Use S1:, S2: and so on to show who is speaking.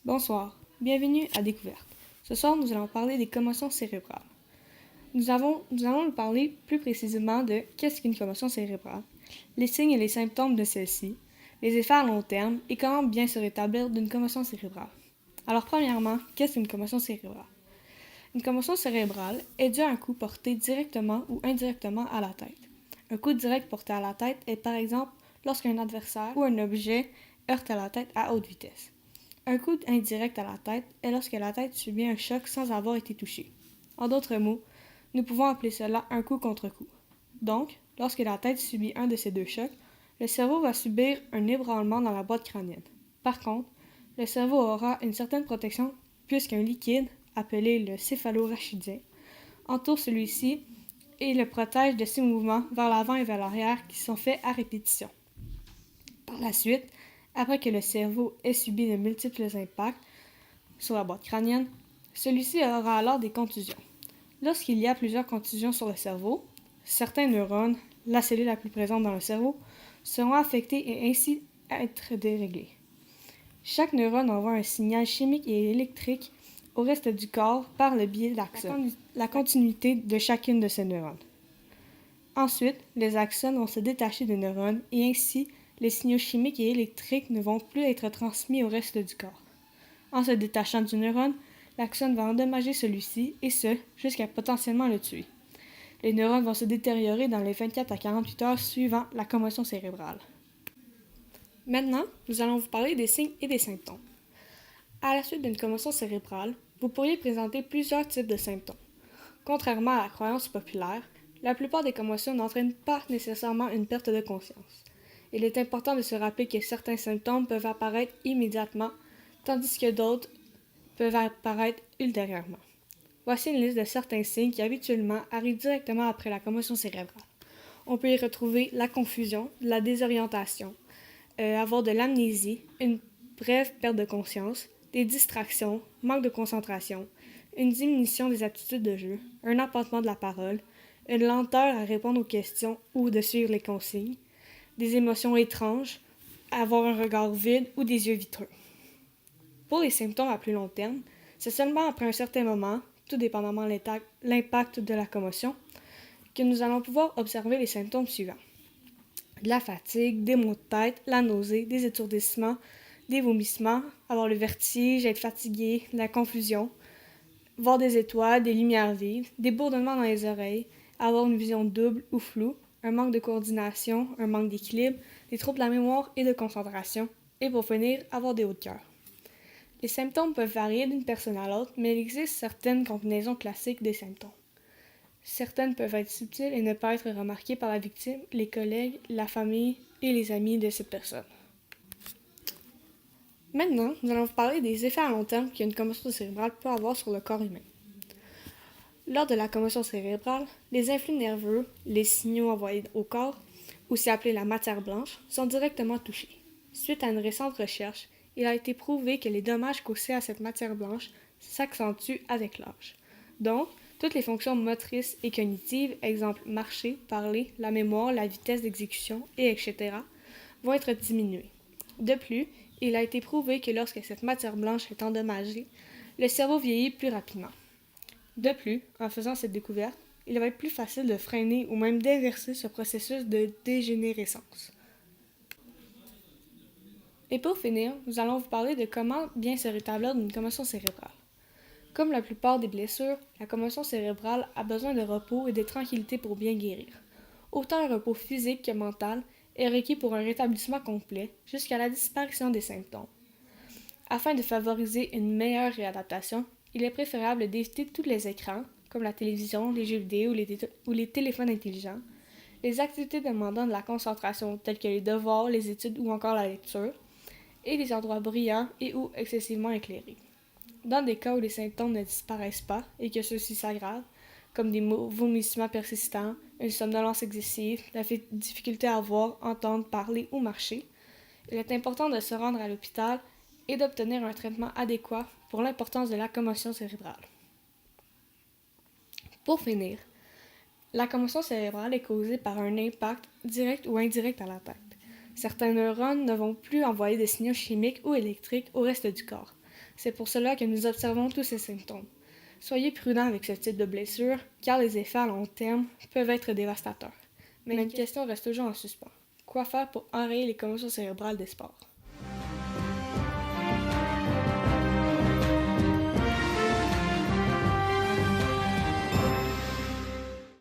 S1: Bonsoir, bienvenue à Découverte. Ce soir, nous allons parler des commotions cérébrales. Nous allons nous parler plus précisément de qu'est-ce qu'une commotion cérébrale, les signes et les symptômes de celle-ci, les effets à long terme et comment bien se rétablir d'une commotion cérébrale. Alors premièrement, qu'est-ce qu'une commotion cérébrale? Une commotion cérébrale est due à un coup porté directement ou indirectement à la tête. Un coup direct porté à la tête est par exemple lorsqu'un adversaire ou un objet heurte à la tête à haute vitesse. Un coup indirect à la tête est lorsque la tête subit un choc sans avoir été touchée. En d'autres mots, nous pouvons appeler cela un coup contre coup. Donc, lorsque la tête subit un de ces deux chocs, le cerveau va subir un ébranlement dans la boîte crânienne. Par contre, le cerveau aura une certaine protection puisqu'un liquide, appelé le céphalorachidien, entoure celui-ci et le protège de ses mouvements vers l'avant et vers l'arrière qui sont faits à répétition. Par la suite, après que le cerveau ait subi de multiples impacts sur la boîte crânienne, celui-ci aura alors des contusions. Lorsqu'il y a plusieurs contusions sur le cerveau, certains neurones, la cellule la plus présente dans le cerveau, seront affectés et ainsi être déréglés. Chaque neurone envoie un signal chimique et électrique au reste du corps par le biais d'axones, la continuité de chacune de ces neurones. Ensuite, les axones vont se détacher des neurones et ainsi les signaux chimiques et électriques ne vont plus être transmis au reste du corps. En se détachant du neurone, l'axone va endommager celui-ci, et ce, jusqu'à potentiellement le tuer. Les neurones vont se détériorer dans les 24 à 48 heures suivant la commotion cérébrale. Maintenant, nous allons vous parler des signes et des symptômes. À la suite d'une commotion cérébrale, vous pourriez présenter plusieurs types de symptômes. Contrairement à la croyance populaire, la plupart des commotions n'entraînent pas nécessairement une perte de conscience. Il est important de se rappeler que certains symptômes peuvent apparaître immédiatement, tandis que d'autres peuvent apparaître ultérieurement. Voici une liste de certains signes qui habituellement arrivent directement après la commotion cérébrale. On peut y retrouver la confusion, la désorientation, avoir de l'amnésie, une brève perte de conscience, des distractions, manque de concentration, une diminution des aptitudes de jeu, un empattement de la parole, une lenteur à répondre aux questions ou de suivre les consignes, des émotions étranges, avoir un regard vide ou des yeux vitreux. Pour les symptômes à plus long terme, c'est seulement après un certain moment, tout dépendamment de l'impact de la commotion, que nous allons pouvoir observer les symptômes suivants. De la fatigue, des maux de tête, la nausée, des étourdissements, des vomissements, avoir le vertige, être fatigué, la confusion, voir des étoiles, des lumières vives, des bourdonnements dans les oreilles, avoir une vision double ou floue, un manque de coordination, un manque d'équilibre, des troubles de la mémoire et de concentration, et pour finir, avoir des hauts de cœur. Les symptômes peuvent varier d'une personne à l'autre, mais il existe certaines combinaisons classiques des symptômes. Certaines peuvent être subtiles et ne pas être remarquées par la victime, les collègues, la famille et les amis de cette personne. Maintenant, nous allons vous parler des effets à long terme qu'une commotion cérébrale peut avoir sur le corps humain. Lors de la commotion cérébrale, les influx nerveux, les signaux envoyés au corps, aussi appelés la matière blanche, sont directement touchés. Suite à une récente recherche, il a été prouvé que les dommages causés à cette matière blanche s'accentuent avec l'âge. Donc, toutes les fonctions motrices et cognitives, exemple marcher, parler, la mémoire, la vitesse d'exécution, et etc., vont être diminuées. De plus, il a été prouvé que lorsque cette matière blanche est endommagée, le cerveau vieillit plus rapidement. De plus, en faisant cette découverte, il va être plus facile de freiner ou même d'inverser ce processus de dégénérescence. Et pour finir, nous allons vous parler de comment bien se rétablir d'une commotion cérébrale. Comme la plupart des blessures, la commotion cérébrale a besoin de repos et de tranquillité pour bien guérir. Autant un repos physique que mental est requis pour un rétablissement complet jusqu'à la disparition des symptômes. Afin de favoriser une meilleure réadaptation, il est préférable d'éviter tous les écrans, comme la télévision, les jeux vidéo ou les téléphones intelligents, les activités demandant de la concentration telles que les devoirs, les études ou encore la lecture, et les endroits brillants et ou excessivement éclairés. Dans des cas où les symptômes ne disparaissent pas et que ceux-ci s'aggravent, comme des vomissements persistants, une somnolence excessive, la difficulté à voir, entendre, parler ou marcher, il est important de se rendre à l'hôpital et d'obtenir un traitement adéquat pour l'importance de la commotion cérébrale. Pour finir, la commotion cérébrale est causée par un impact direct ou indirect à la tête. Certains neurones ne vont plus envoyer de signaux chimiques ou électriques au reste du corps. C'est pour cela que nous observons tous ces symptômes. Soyez prudents avec ce type de blessure, car les effets à long terme peuvent être dévastateurs. Mais une question reste toujours en suspens. Quoi faire pour enrayer les commotions cérébrales des sports?